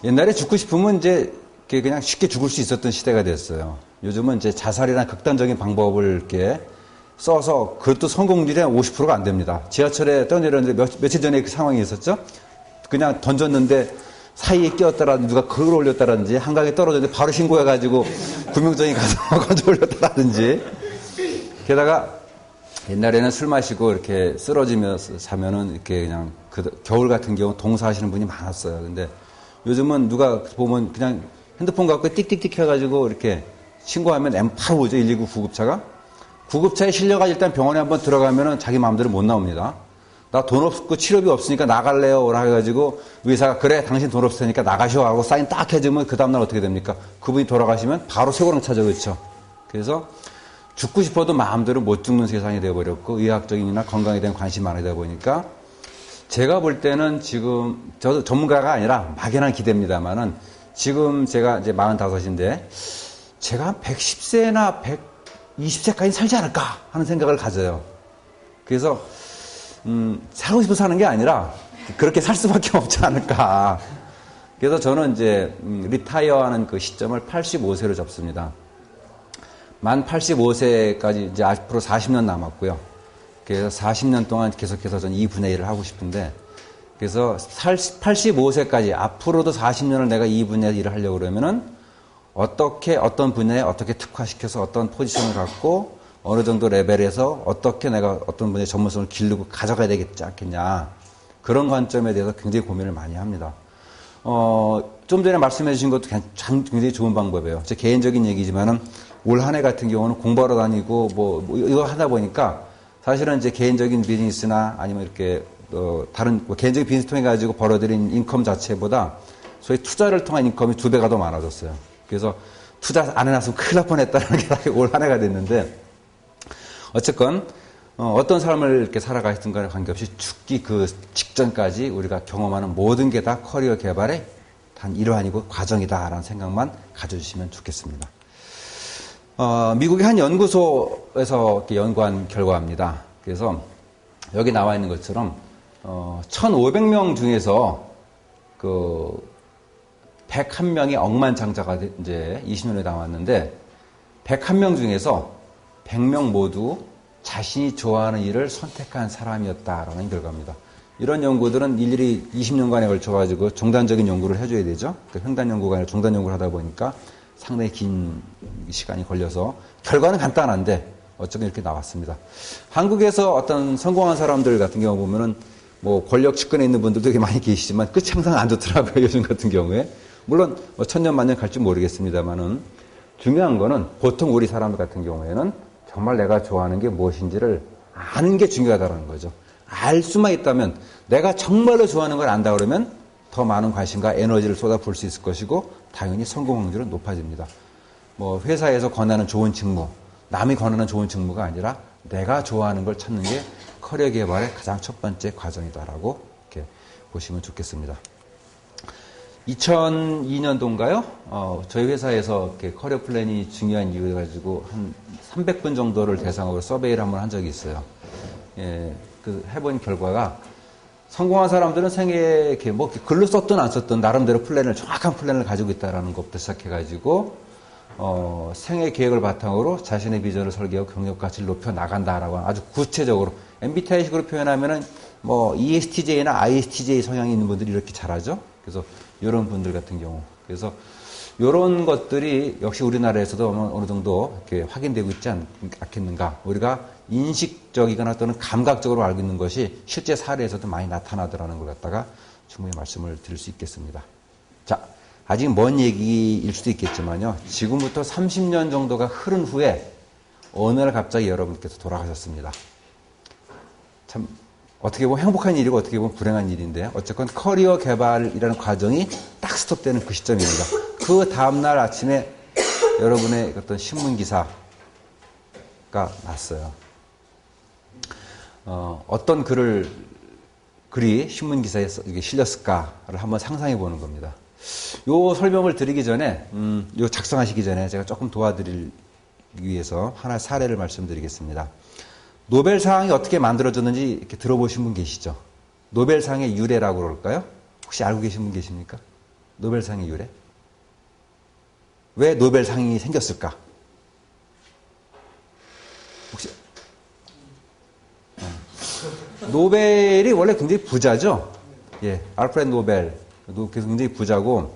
옛날에 죽고 싶으면 이제 그냥 쉽게 죽을 수 있었던 시대가 됐어요. 요즘은 이제 자살이나 극단적인 방법을 이렇게 써서 그것도 성공률이 한 50%가 안 됩니다. 지하철에 떠내렸는데 며칠 전에 그 상황이 있었죠. 그냥 던졌는데 사이에 끼었다라든지 누가 그걸 올렸다라든지 한강에 떨어졌는데 바로 신고해가지고 구명정이 가서 건져 올렸다라든지. 게다가 옛날에는 술 마시고 이렇게 쓰러지면서 자면은 이렇게 그냥 겨울 같은 경우 동사하시는 분이 많았어요. 근데 요즘은 누가 보면 그냥 핸드폰 갖고 띡띡띡 해가지고 이렇게 신고하면 바로 오죠. 119 구급차가. 구급차에 실려가 일단 병원에 한번 들어가면은 자기 마음대로 못 나옵니다. 나 돈 없고 치료비 없으니까 나갈래요. 라고 해가지고 의사가 그래 당신 돈 없을 테니까 나가셔 하고 사인 딱 해주면 그 다음날 어떻게 됩니까? 그분이 돌아가시면 바로 쇠고랑 찾아오죠. 그래서 죽고 싶어도 마음대로 못 죽는 세상이 되어버렸고 의학적인이나 건강에 대한 관심이 많아지다 보니까 제가 볼 때는 지금 저도 전문가가 아니라 막연한 기대입니다만은 지금 제가 이제 45인데 제가 한 110세나 120세까지 살지 않을까 하는 생각을 가져요. 그래서 살고 싶어 사는 게 아니라 그렇게 살 수밖에 없지 않을까. 그래서 저는 이제 리타이어하는 그 시점을 85세로 잡습니다. 만 85세까지 이제 앞으로 40년 남았고요. 그래서 40년 동안 계속해서 저는 2분의 1을 하고 싶은데 그래서 85세까지 앞으로도 40년을 내가 2분의 1을 하려고 그러면은 어떻게 어떤 분야에 어떻게 특화시켜서 어떤 포지션을 갖고 어느 정도 레벨에서 어떻게 내가 어떤 분야의 전문성을 기르고 가져가야 되겠지 않겠냐. 그런 관점에 대해서 굉장히 고민을 많이 합니다. 좀 전에 말씀해 주신 것도 굉장히 좋은 방법이에요. 제 개인적인 얘기지만은 올 한 해 같은 경우는 공부하러 다니고 뭐 이거 하다 보니까 사실은 이제 개인적인 비즈니스나 아니면 이렇게 다른 개인적인 비즈니스 통해 가지고 벌어들인 인컴 자체보다 소위 투자를 통한 인컴이 2배가 더 많아졌어요. 그래서 투자 안 해놨으면 큰일 날 뻔했다는 게 올 한 해가 됐는데 어쨌건 어떤 삶을 이렇게 살아가시든 간에 관계없이 죽기 그 직전까지 우리가 경험하는 모든 게 다 커리어 개발의 단 일환이고 과정이다라는 생각만 가져주시면 좋겠습니다. 미국의 한 연구소에서 이렇게 연구한 결과입니다. 그래서 여기 나와 있는 것처럼 1,500명 중에서 그 101명이 억만장자가 이제 20년에 나왔는데 101명 중에서 100명 모두 자신이 좋아하는 일을 선택한 사람이었다라는 결과입니다. 이런 연구들은 일일이 20년간에 걸쳐가지고 종단적인 연구를 해줘야 되죠. 그러니까 횡단 연구가 아니라 종단 연구를 하다 보니까 상당히 긴 시간이 걸려서 결과는 간단한데 어쩌면 이렇게 나왔습니다. 한국에서 어떤 성공한 사람들 같은 경우 보면은 뭐 권력 측근에 있는 분들도 되게 많이 계시지만 끝이 항상 안 좋더라고요. 요즘 같은 경우에. 물론 뭐 천년 만년 갈지 모르겠습니다만은 중요한 거는 보통 우리 사람들 같은 경우에는 정말 내가 좋아하는 게 무엇인지를 아는 게 중요하다는 거죠. 알 수만 있다면 내가 정말로 좋아하는 걸 안다 그러면 더 많은 관심과 에너지를 쏟아부을 수 있을 것이고 당연히 성공 확률은 높아집니다. 뭐 회사에서 권하는 좋은 직무, 남이 권하는 좋은 직무가 아니라 내가 좋아하는 걸 찾는 게 커리어 개발의 가장 첫 번째 과정이다라고 이렇게 보시면 좋겠습니다. 2002년도인가요? 저희 회사에서 이렇게 커리어 플랜이 중요한 이유 가지고 한 300분 정도를 대상으로 서베이를 한번 한 적이 있어요. 예, 그 해본 결과가 성공한 사람들은 생애에 이렇게 뭐 글로 썼든 안 썼든 나름대로 정확한 플랜을 가지고 있다라는 것부터 시작해가지고 생애 계획을 바탕으로 자신의 비전을 설계하고 경력 가치를 높여 나간다라고 아주 구체적으로 MBTI식으로 표현하면은 뭐 ESTJ나 ISTJ 성향이 있는 분들이 이렇게 잘하죠. 그래서 이런 분들 같은 경우 그래서 이런 것들이 역시 우리나라에서도 어느 정도 이렇게 확인되고 있지 않겠는가. 우리가 인식적이거나 또는 감각적으로 알고 있는 것이 실제 사례에서도 많이 나타나더라는 걸 갖다가 충분히 말씀을 드릴 수 있겠습니다. 자, 아직 먼 얘기일 수도 있겠지만요. 지금부터 30년 정도가 흐른 후에 어느 날 갑자기 여러분께서 돌아가셨습니다. 참 어떻게 보면 행복한 일이고 어떻게 보면 불행한 일인데 어쨌건 커리어 개발이라는 과정이 딱 스톱되는 그 시점입니다. 그 다음날 아침에 여러분의 어떤 신문기사가 났어요. 어떤 글이 신문기사에 실렸을까를 한번 상상해 보는 겁니다. 요 설명을 드리기 전에, 요 작성하시기 전에 제가 조금 도와드리기 위해서 하나의 사례를 말씀드리겠습니다. 노벨상이 어떻게 만들어졌는지 이렇게 들어보신 분 계시죠? 노벨상의 유래라고 그럴까요? 혹시 알고 계신 분 계십니까? 노벨상의 유래? 왜 노벨상이 생겼을까? 혹시 노벨이 원래 굉장히 부자죠. 예, 알프레드 노벨 굉장히 부자고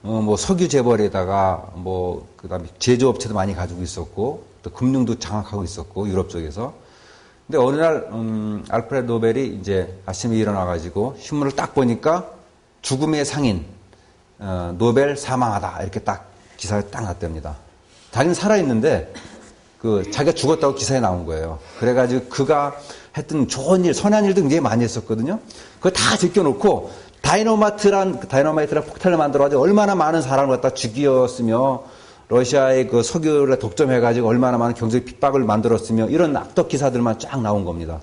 뭐 석유 재벌에다가 뭐 그다음에 제조업체도 많이 가지고 있었고 또 금융도 장악하고 있었고 유럽 쪽에서. 근데 어느 날 알프레드 노벨이 이제 아침에 일어나가지고 신문을 딱 보니까 죽음의 상인 노벨 사망하다 이렇게 딱 기사에 딱 났답니다. 자기는 살아있는데 자기가 죽었다고 기사에 나온 거예요. 그래가지고 그가 했던 좋은 일, 선한 일도 굉장히 많이 했었거든요. 그거 다 제껴놓고 다이너마이트란 폭탄을 만들어가지고 얼마나 많은 사람을 갖다 죽였으며 러시아의 그 석유를 독점해가지고 얼마나 많은 경제적 핍박을 만들었으며 이런 악덕 기사들만 쫙 나온 겁니다.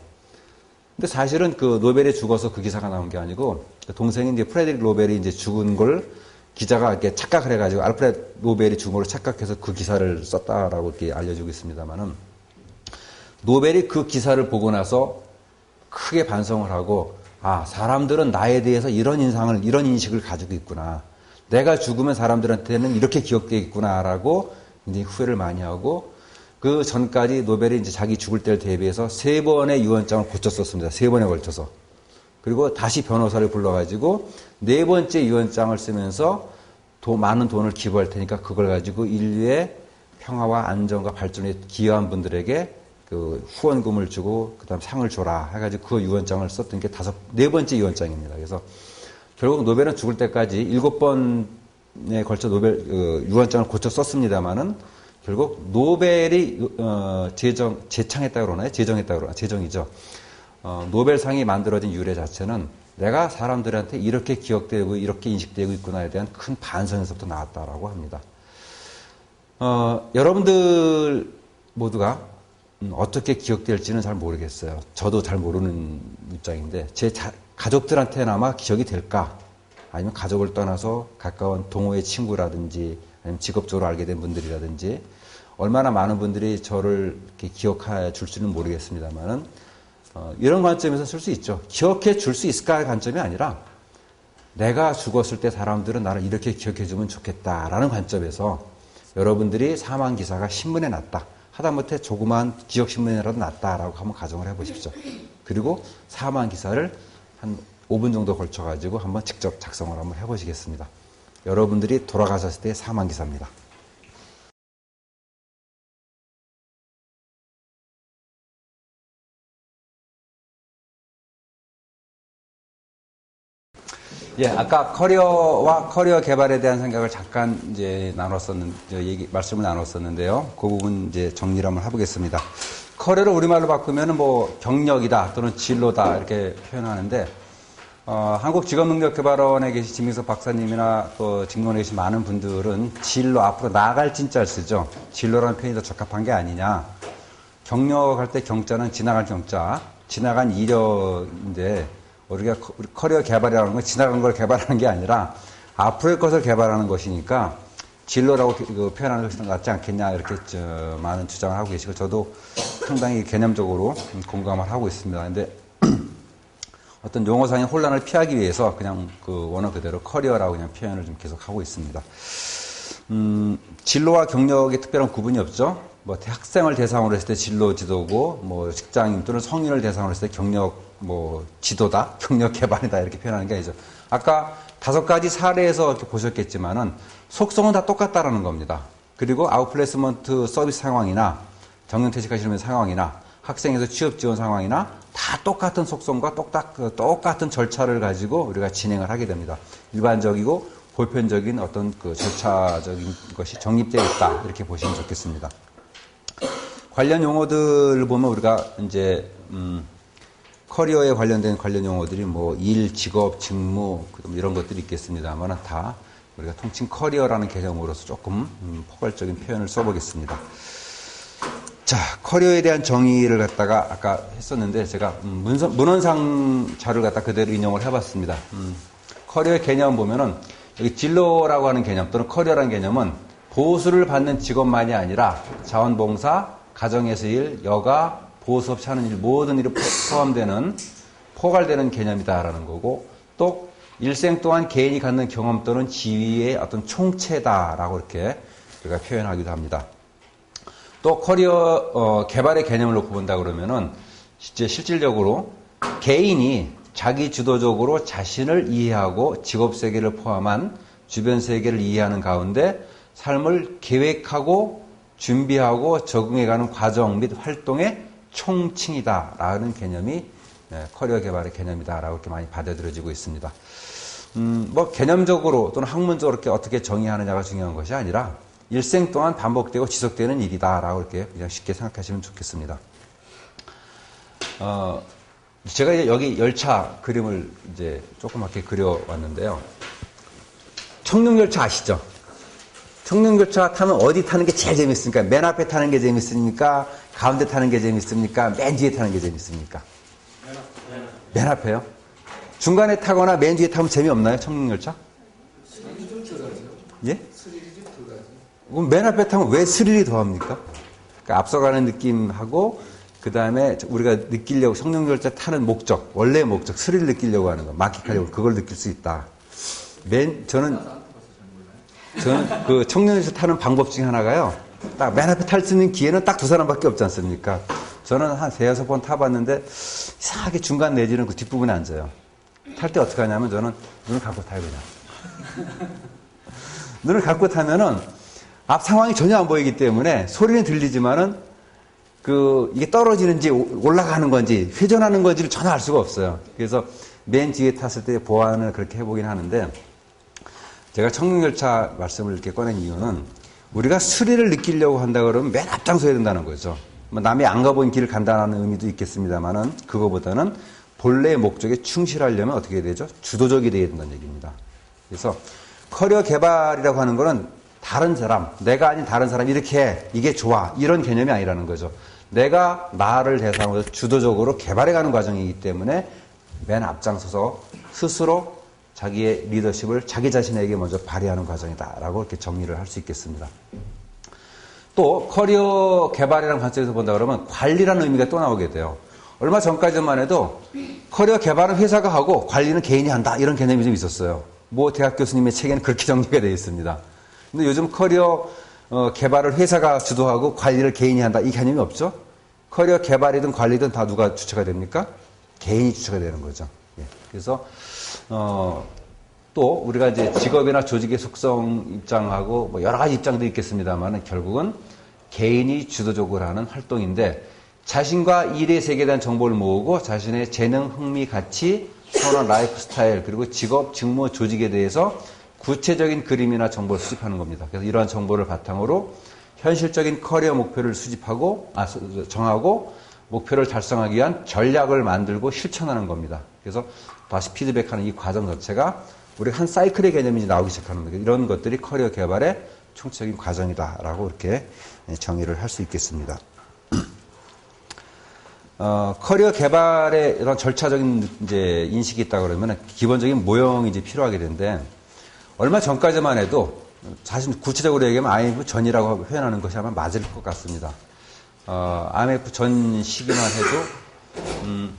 근데 사실은 그 노벨이 죽어서 그 기사가 나온 게 아니고 동생인 이제 프레드릭 노벨이 이제 죽은 걸 기자가 이렇게 착각을 해가지고 알프레드 노벨이 죽은 걸로 착각해서 그 기사를 썼다라고 이렇게 알려지고 있습니다만은 노벨이 그 기사를 보고 나서 크게 반성을 하고 사람들은 나에 대해서 이런 인식을 가지고 있구나. 내가 죽으면 사람들한테는 이렇게 기억되겠구나라고 굉장히 후회를 많이 하고 그 전까지 노벨이 이제 자기 죽을 때를 대비해서 3번의 유언장을 고쳤었습니다. 3번에 걸쳐서. 그리고 다시 변호사를 불러가지고 4번째 유언장을 쓰면서 많은 돈을 기부할 테니까 그걸 가지고 인류의 평화와 안정과 발전에 기여한 분들에게 그 후원금을 주고 그다음 상을 줘라 해가지고 그 유언장을 썼던 게 4번째 유언장입니다. 그래서 결국 노벨은 죽을 때까지 7번에 걸쳐 노벨 유언장을 고쳐 썼습니다만은 결국 노벨이 제정했다고 그러나요? 제정이죠. 노벨상이 만들어진 유래 자체는 내가 사람들한테 이렇게 기억되고 이렇게 인식되고 있구나에 대한 큰 반성에서부터 나왔다라고 합니다. 여러분들 모두가 어떻게 기억될지는 잘 모르겠어요. 저도 잘 모르는 입장인데 제 가족들한테나마 기억이 될까? 아니면 가족을 떠나서 가까운 동호회 친구라든지 아니면 직업적으로 알게 된 분들이라든지 얼마나 많은 분들이 저를 이렇게 기억해 줄 수는 모르겠습니다만은 이런 관점에서 쓸 수 있죠. 기억해 줄 수 있을까의 관점이 아니라 내가 죽었을 때 사람들은 나를 이렇게 기억해 주면 좋겠다라는 관점에서 여러분들이 사망 기사가 신문에 났다. 하다못해 조그만 지역신문이라도 났다라고 한번 가정을 해보십시오. 그리고 사망 기사를 한 5분 정도 걸쳐가지고 한번 직접 작성을 한번 해보시겠습니다. 여러분들이 돌아가셨을 때의 사망 기사입니다. 예, 아까 커리어 개발에 대한 생각을 잠깐 이제 말씀을 나눴었는데요. 그 부분 이제 정리를 한번 해보겠습니다. 커리어를 우리말로 바꾸면은 뭐 경력이다 또는 진로다 이렇게 표현하는데, 한국직업능력개발원에 계신 지민석 박사님이나 또 직원에 계신 많은 분들은 진로 앞으로 나아갈 진짜를 쓰죠. 진로라는 표현이 더 적합한 게 아니냐. 경력할 때 경자는 지나갈 경자, 지나간 이력인데 우리가 커리어 개발이라는 건 지나간 걸 개발하는 게 아니라 앞으로의 것을 개발하는 것이니까 진로라고 표현하는 것이 낫지 않겠냐 이렇게 많은 주장을 하고 계시고 저도 상당히 개념적으로 공감을 하고 있습니다. 근데 어떤 용어상의 혼란을 피하기 위해서 그냥 그 원어 그대로 커리어라고 그냥 표현을 좀 계속 하고 있습니다. 진로와 경력에 특별한 구분이 없죠. 뭐 학생을 대상으로 했을 때 진로 지도고 뭐 직장인 또는 성인을 대상으로 했을 때 경력 지도다, 경력 개발이다 이렇게 표현하는 게 아니죠. 아까 5가지 사례에서 이렇게 보셨겠지만은 속성은 다 똑같다라는 겁니다. 그리고 아웃플레이스먼트 서비스 상황이나 정년퇴직하시는 상황이나 학생에서 취업 지원 상황이나 다 똑같은 속성과 똑같은 절차를 가지고 우리가 진행을 하게 됩니다. 일반적이고 보편적인 어떤 그 절차적인 것이 정립되어 있다 이렇게 보시면 좋겠습니다. 관련 용어들을 보면 우리가 이제 커리어에 관련된 관련 용어들이 뭐 일, 직업, 직무 이런 것들이 있겠습니다만 다 우리가 통칭 커리어라는 개념으로서 조금 포괄적인 표현을 써보겠습니다. 자, 커리어에 대한 정의를 갖다가 아까 했었는데 제가 문헌상 자료를 갖다 그대로 인용을 해봤습니다. 커리어의 개념 보면은 여기 진로라고 하는 개념 또는 커리어라는 개념은 보수를 받는 직업만이 아니라 자원봉사, 가정에서 일, 여가, 보수 없이 하는 일, 모든 일이 포괄되는 개념이다라는 거고 또 일생 동안 개인이 갖는 경험 또는 지위의 어떤 총체다라고 이렇게 우리가 표현하기도 합니다. 또 커리어 개발의 개념을 놓고 본다 그러면은 실질적으로 개인이 자기 주도적으로 자신을 이해하고 직업 세계를 포함한 주변 세계를 이해하는 가운데 삶을 계획하고 준비하고 적응해가는 과정 및 활동의 총칭이다라는 개념이 커리어 개발의 개념이다라고 이렇게 많이 받아들여지고 있습니다. 뭐 개념적으로 또는 학문적으로 이렇게 어떻게 정의하느냐가 중요한 것이 아니라 일생 동안 반복되고 지속되는 일이다라고 이렇게 그냥 쉽게 생각하시면 좋겠습니다. 제가 이제 여기 열차 그림을 이제 조그맣게 그려왔는데요. 청룡열차 아시죠? 청룡열차 타면 어디 타는 게 제일 재밌습니까? 맨 앞에 타는 게 재밌습니까? 가운데 타는 게 재밌습니까? 맨 뒤에 타는 게 재밌습니까? 맨 앞에요? 중간에 타거나 맨 뒤에 타면 재미없나요? 청룡열차? 예? 그럼 맨 앞에 타면 왜 스릴이 더합니까? 그러니까 앞서가는 느낌하고 그 다음에 우리가 느끼려고 청룡열차 타는 목적, 원래의 목적, 스릴을 느끼려고 하는 거, 만끽하려고 그걸 느낄 수 있다. 저는 그 청룡열차 타는 방법 중에 하나가요. 딱 맨 앞에 탈 수 있는 기회는 딱 두 사람밖에 없지 않습니까? 저는 한 3-6번 타봤는데 이상하게 중간 내지는 그 뒷부분에 앉아요. 탈 때 어떻게 하냐면 저는 눈을 감고 타요, 그냥. 눈을 감고 타면은 앞 상황이 전혀 안 보이기 때문에 소리는 들리지만은 이게 떨어지는지 올라가는 건지 회전하는 건지를 전혀 알 수가 없어요. 그래서 맨 뒤에 탔을 때 보완을 그렇게 해보긴 하는데 제가 청룡열차 말씀을 이렇게 꺼낸 이유는 우리가 스릴을 느끼려고 한다 그러면 맨 앞장서야 된다는 거죠. 남이 안 가본 길을 간다는 의미도 있겠습니다만은 그거보다는 본래의 목적에 충실하려면 어떻게 해야 되죠? 주도적이 돼야 된다는 얘기입니다. 그래서 커리어 개발이라고 하는 거는 다른 사람, 내가 아닌 다른 사람 이렇게 해, 이게 좋아 이런 개념이 아니라는 거죠. 내가 나를 대상으로 주도적으로 개발해가는 과정이기 때문에 맨 앞장서서 스스로 자기의 리더십을 자기 자신에게 먼저 발휘하는 과정이다라고 이렇게 정리를 할 수 있겠습니다. 또 커리어 개발이라는 관점에서 본다 그러면 관리라는 의미가 또 나오게 돼요. 얼마 전까지만 해도 커리어 개발은 회사가 하고 관리는 개인이 한다 이런 개념이 좀 있었어요. 뭐 대학 교수님의 책에는 그렇게 정리가 되어 있습니다. 근데 요즘 커리어 개발을 회사가 주도하고 관리를 개인이 한다 이 개념이 없죠? 커리어 개발이든 관리든 다 누가 주체가 됩니까? 개인이 주체가 되는 거죠. 예. 그래서 또 우리가 이제 직업이나 조직의 속성 입장하고 뭐 여러 가지 입장도 있겠습니다만 결국은 개인이 주도적으로 하는 활동인데 자신과 일의 세계에 대한 정보를 모으고 자신의 재능, 흥미, 가치, 선호, 라이프 스타일 그리고 직업, 직무, 조직에 대해서 구체적인 그림이나 정보를 수집하는 겁니다. 그래서 이러한 정보를 바탕으로 현실적인 커리어 목표를 정하고 목표를 달성하기 위한 전략을 만들고 실천하는 겁니다. 그래서 다시 피드백하는 이 과정 자체가 우리 한 사이클의 개념이 나오기 시작하는 거예요. 이런 것들이 커리어 개발의 총체적인 과정이다라고 이렇게 정의를 할 수 있겠습니다. 커리어 개발의 이런 절차적인 이제 인식이 있다 그러면 기본적인 모형이 이제 필요하게 되는데 얼마 전까지만 해도 사실 구체적으로 얘기하면 IMF 전이라고 표현하는 것이 아마 맞을 것 같습니다. IMF 전 시기만 해도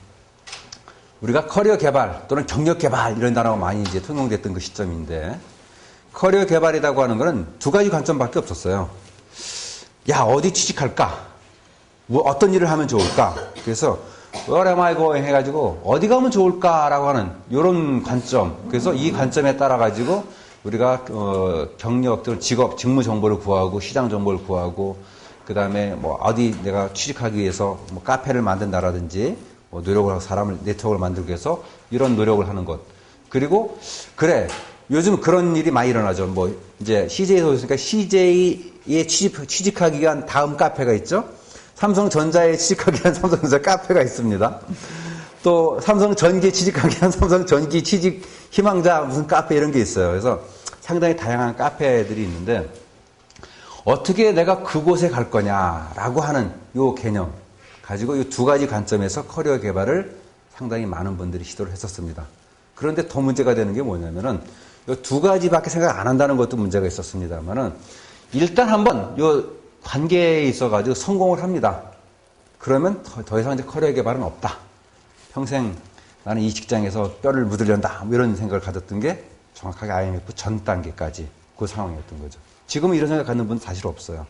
우리가 커리어 개발 또는 경력 개발 이런 단어가 많이 이제 통용됐던 그 시점인데 커리어 개발이라고 하는 것은 두 가지 관점밖에 없었어요. 야 어디 취직할까? 뭐 어떤 일을 하면 좋을까? 그래서 Where am I going 해가지고 어디 가면 좋을까라고 하는 이런 관점. 그래서 이 관점에 따라 가지고 우리가 경력 또는 직업, 직무 정보를 구하고 시장 정보를 구하고 그 다음에 뭐 어디 내가 취직하기 위해서 뭐 카페를 만든다라든지 뭐 노력을 하고 사람을 네트워크를 만들기 위해서 이런 노력을 하는 것. 그리고 그래 요즘 그런 일이 많이 일어나죠. 뭐 이제 CJ에서 있으니까 CJ에 취직하기 위한 다음 카페가 있죠. 삼성전자에 취직하기 위한 삼성전자 카페가 있습니다. 또 삼성전기에 취직하기 위한 삼성전기 취직 희망자 무슨 카페 이런 게 있어요. 그래서 상당히 다양한 카페들이 있는데 어떻게 내가 그곳에 갈 거냐라고 하는 요 개념 가지고 이 두 가지 관점에서 커리어 개발을 상당히 많은 분들이 시도를 했었습니다. 그런데 더 문제가 되는 게 뭐냐면은 이 두 가지밖에 생각 안 한다는 것도 문제가 있었습니다만은 일단 한번 요 관계에 있어가지고 성공을 합니다. 그러면 더 이상 이제 커리어 개발은 없다. 평생 나는 이 직장에서 뼈를 묻으련다. 뭐 이런 생각을 가졌던 게 정확하게 IMF 전 단계까지 그 상황이었던 거죠. 지금은 이런 생각 갖는 분은 사실 없어요.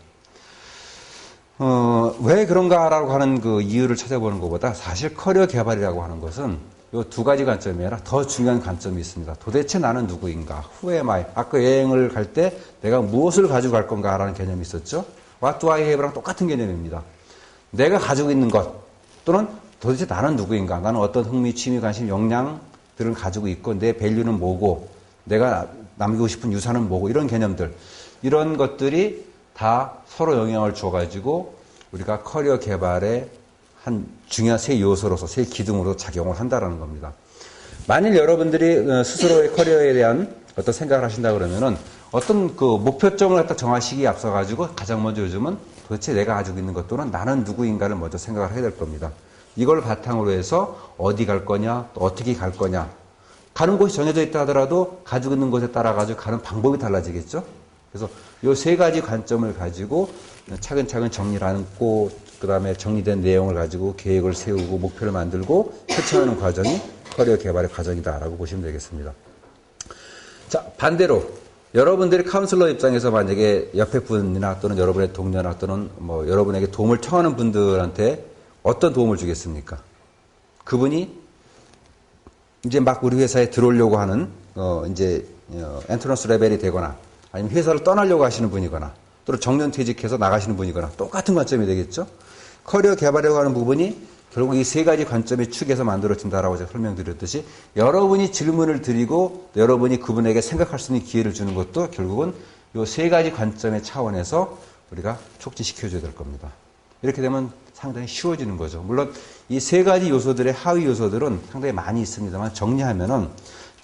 왜 그런가라고 하는 그 이유를 찾아보는 것보다 사실 커리어 개발이라고 하는 것은 이 두 가지 관점이 아니라 더 중요한 관점이 있습니다. 도대체 나는 누구인가? Who am I? 아까 여행을 갈 때 내가 무엇을 가지고 갈 건가라는 개념이 있었죠. What do I have랑 똑같은 개념입니다. 내가 가지고 있는 것 또는 도대체 나는 누구인가? 나는 어떤 흥미, 취미, 관심, 역량들을 가지고 있고 내 밸류는 뭐고 내가 남기고 싶은 유산은 뭐고 이런 개념들 이런 것들이 다 서로 영향을 줘가지고 우리가 커리어 개발의 한 중요한 세 요소로서 세 기둥으로 작용을 한다라는 겁니다. 만일 여러분들이 스스로의 커리어에 대한 어떤 생각을 하신다 그러면은 어떤 그 목표점을 갖다 정하시기에 앞서가지고 가장 먼저 요즘은 도대체 내가 가지고 있는 것 또는 나는 누구인가를 먼저 생각을 해야 될 겁니다. 이걸 바탕으로 해서 어디 갈 거냐, 또 어떻게 갈 거냐. 가는 곳이 정해져 있다 하더라도 가지고 있는 곳에 따라 가지고 가는 방법이 달라지겠죠. 그래서 이 세 가지 관점을 가지고 차근차근 정리를 하고 그 다음에 정리된 내용을 가지고 계획을 세우고 목표를 만들고 실천하는 과정이 커리어 개발의 과정이다라고 보시면 되겠습니다. 자, 반대로 여러분들이 카운슬러 입장에서 만약에 옆에 분이나 또는 여러분의 동료나 또는 뭐 여러분에게 도움을 청하는 분들한테 어떤 도움을 주겠습니까? 그분이 이제 막 우리 회사에 들어오려고 하는 엔트런스 레벨이 되거나 아니면 회사를 떠나려고 하시는 분이거나 또는 정년퇴직해서 나가시는 분이거나 똑같은 관점이 되겠죠. 커리어 개발이라고 하는 부분이 결국 이 세 가지 관점의 축에서 만들어진다라고 제가 설명드렸듯이 여러분이 질문을 드리고 여러분이 그분에게 생각할 수 있는 기회를 주는 것도 결국은 이 세 가지 관점의 차원에서 우리가 촉진시켜줘야 될 겁니다. 이렇게 되면 상당히 쉬워지는 거죠. 물론 이 세 가지 요소들의 하위 요소들은 상당히 많이 있습니다만 정리하면은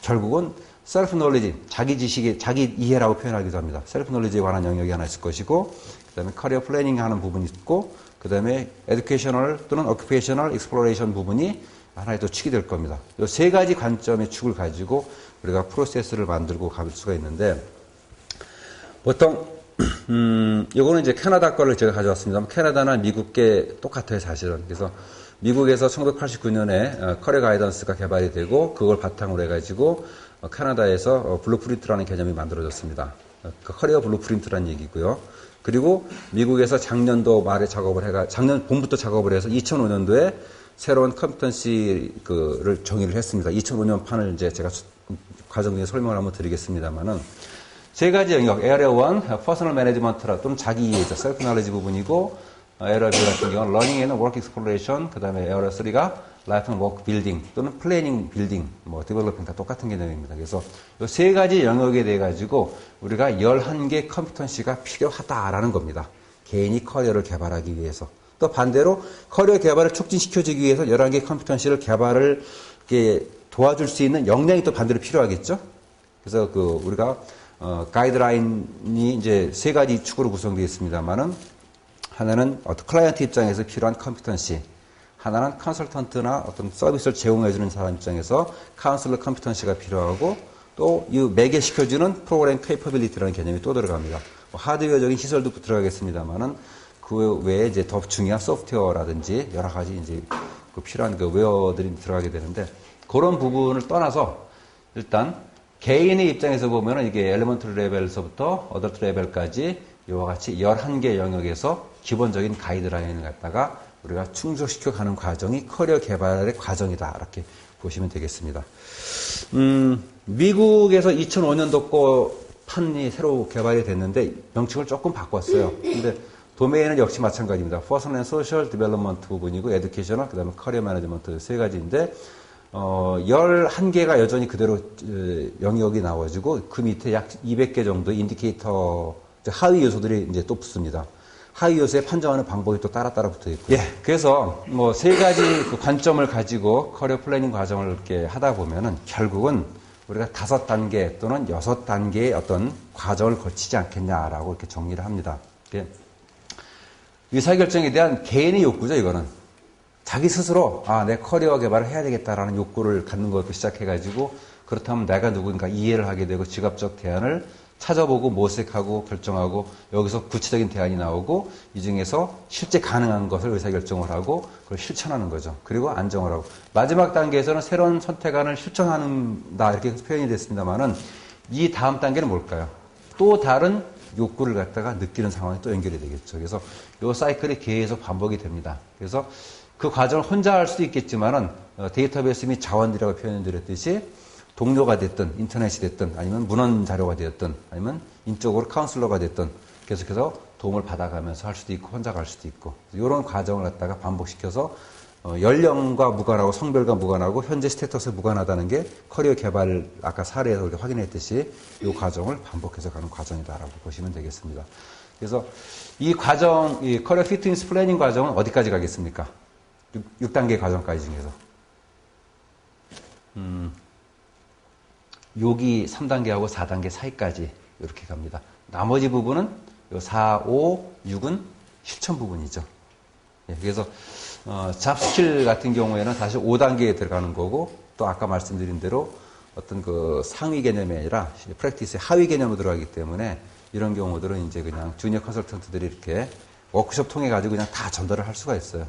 결국은 셀프 놀리지, 자기 지식의, 자기 이해라고 표현하기도 합니다. 셀프 놀리지에 관한 영역이 하나 있을 것이고, 그 다음에 커리어 플래닝 하는 부분이 있고, 그 다음에 에듀케이셔널 또는 오큐페이셔널 익스플로레이션 부분이 하나의 또 축이 될 겁니다. 이 세 가지 관점의 축을 가지고 우리가 프로세스를 만들고 갈 수가 있는데, 보통, 요거는 이제 캐나다 거를 제가 가져왔습니다. 캐나다나 미국계 똑같아요, 사실은. 그래서 미국에서 1989년에 커리어 가이던스가 개발이 되고, 그걸 바탕으로 해가지고, 캐나다에서 블루프린트라는 개념이 만들어졌습니다. 커리어 블루프린트라는 얘기고요. 그리고 미국에서 작년도 말에 작년 봄부터 작업을 해서 2005년도에 새로운 컴피턴시를 정의를 했습니다. 2005년 판을 이제 제가 과정 중에 설명을 한번 드리겠습니다만은 세 가지 영역, 에어리어 1, 퍼스널 매니지먼트라 또는 자기 이해죠. 셀프 날리지 부분이고, 에어리어 2 같은 경우는 러닝 앤 워크 익스플로레이션, 그 다음에 에어리어 3가 라이프 앤 워크 빌딩 또는 플래닝 빌딩, 디벨로핑 다 똑같은 개념입니다. 그래서 이 세 가지 영역에 대해 가지고 우리가 11개 컴피턴시가 필요하다라는 겁니다. 개인이 커리어를 개발하기 위해서. 또 반대로 커리어 개발을 촉진시켜주기 위해서 11개 컴피턴시를 개발을 도와줄 수 있는 역량이 또 반대로 필요하겠죠. 그래서 우리가 가이드라인이 이제 세 가지 축으로 구성되어 있습니다만은 하나는 클라이언트 입장에서 필요한 컴피턴시, 하나는 컨설턴트나 어떤 서비스를 제공해주는 사람 입장에서 카운슬러 컴피턴시가 필요하고 또 이 매개시켜주는 프로그램 케이퍼빌리티라는 개념이 또 들어갑니다. 하드웨어적인 시설도 들어가겠습니다만은 그 외에 이제 더 중요한 소프트웨어라든지 여러 가지 이제 필요한 웨어들이 들어가게 되는데 그런 부분을 떠나서 일단 개인의 입장에서 보면은 이게 엘리먼트리 레벨에서부터 어덜트 레벨까지 이와 같이 11개 영역에서 기본적인 가이드라인을 갖다가 우리가 충족시켜 가는 과정이 커리어 개발의 과정이다. 이렇게 보시면 되겠습니다. 미국에서 2005년도 거 판이 새로 개발이 됐는데 명칭을 조금 바꿨어요. 근데 도메인은 역시 마찬가지입니다. 퍼스널 앤 소셜 디벨롭먼트 부분이고 에듀케이셔널, 그다음에 커리어 매니지먼트 세 가지인데 11개가 여전히 그대로 영역이 나와지고 그 밑에 약 200개 정도 인디케이터 하위 요소들이 이제 또 붙습니다. 하위 요소에 판정하는 방법이 또 따라 붙어 있고. 예. 그래서 세 가지 관점을 가지고 커리어 플래닝 과정을 이렇게 하다 보면은 결국은 우리가 5단계 또는 6단계의 어떤 과정을 거치지 않겠냐라고 이렇게 정리를 합니다. 의사결정에 대한 개인의 욕구죠, 이거는. 자기 스스로, 내 커리어 개발을 해야 되겠다라는 욕구를 갖는 것부터 시작해가지고, 그렇다면 내가 누군가 이해를 하게 되고, 직업적 대안을 찾아보고 모색하고 결정하고 여기서 구체적인 대안이 나오고 이 중에서 실제 가능한 것을 의사결정을 하고 그걸 실천하는 거죠. 그리고 안정을 하고 마지막 단계에서는 새로운 선택안을 실천한다 이렇게 표현이 됐습니다만은 이 다음 단계는 뭘까요? 또 다른 욕구를 갖다가 느끼는 상황이 또 연결이 되겠죠. 그래서 이 사이클이 계속 반복이 됩니다. 그래서 그 과정을 혼자 할 수도 있겠지만은 데이터베이스 및 자원들이라고 표현드렸듯이 동료가 됐든 인터넷이 됐든 아니면 문헌 자료가 되었든 아니면 인적으로 카운슬러가 됐든 계속해서 도움을 받아가면서 할 수도 있고 혼자 갈 수도 있고 이런 과정을 갖다가 반복시켜서 연령과 무관하고 성별과 무관하고 현재 스테이터스에 무관하다는 게 커리어 개발 아까 사례에서 우리가 확인했듯이 이 과정을 반복해서 가는 과정이다라고 보시면 되겠습니다. 그래서 이 과정, 이 커리어 피트니스 플래닝 과정은 어디까지 가겠습니까? 6단계 과정까지 중에서. 여기 3단계하고 4단계 사이까지 이렇게 갑니다. 나머지 부분은 4, 5, 6은 실천 부분이죠. 예, 그래서 잡스킬 같은 경우에는 사실 5단계에 들어가는 거고 또 아까 말씀드린 대로 어떤 그 상위 개념이 아니라 프랙티스의 하위 개념으로 들어가기 때문에 이런 경우들은 이제 그냥 주니어 컨설턴트들이 이렇게 워크숍 통해 가지고 그냥 다 전달을 할 수가 있어요.